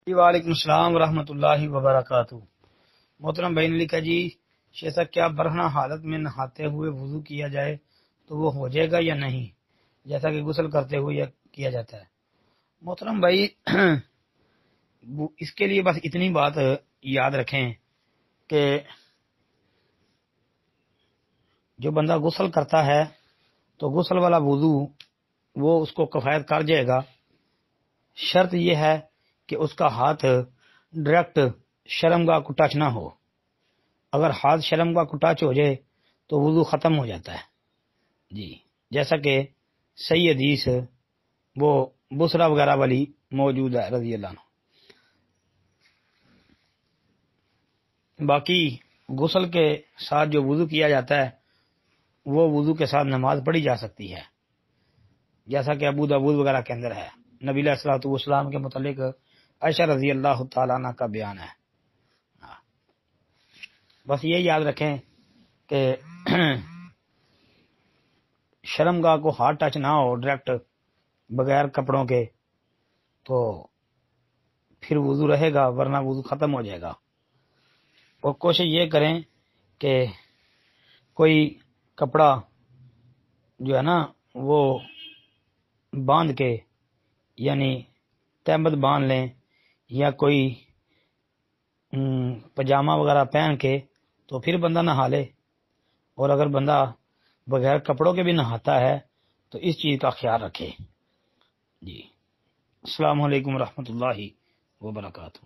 جی وعلیکم السلام ورحمۃ اللہ وبرکاتہ۔ محترم بھائی نے لکھا جی شیسا کیا برہنہ حالت میں نہاتے ہوئے وضو کیا جائے تو وہ ہو جائے گا یا نہیں، جیسا کہ غسل کرتے ہوئے یا کیا جاتا ہے؟ محترم بھائی اس کے لیے بس اتنی بات یاد رکھیں کہ جو بندہ غسل کرتا ہے تو غسل والا وضو وہ اس کو کفایت کر جائے گا۔ شرط یہ ہے کہ اس کا ہاتھ ڈائریکٹ شرمگاہ کو ٹچ نہ ہو۔ اگر ہاتھ شرمگاہ کو ٹچ ہو جائے تو وضو ختم ہو جاتا ہے جی، جیسا کہ صحیح حدیث وہ بسرا وغیرہ والی موجود ہے رضی اللہ عنہ۔ باقی غسل کے ساتھ جو وضو کیا جاتا ہے وہ وضو کے ساتھ نماز پڑھی جا سکتی ہے، جیسا کہ ابو داؤد وغیرہ کے اندر ہے۔ نبی علیہ الصلوۃ والسلام کے متعلق عائشہ رضی اللہ تعالیٰ عنہ کا بیان ہے۔ بس یہ یاد رکھیں کہ شرمگاہ کو ہاتھ ٹچ نہ ہو ڈائریکٹ بغیر کپڑوں کے، تو پھر وضو رہے گا، ورنہ وضو ختم ہو جائے گا۔ اور کوشش یہ کریں کہ کوئی کپڑا جو ہے نا وہ باندھ کے، یعنی تہمت باندھ لیں یا کوئی پاجامہ وغیرہ پہن کے تو پھر بندہ نہا لے۔ اور اگر بندہ بغیر کپڑوں کے بھی نہاتا ہے تو اس چیز کا خیال رکھے جی۔ السلام علیکم ورحمۃ اللہ وبرکاتہ۔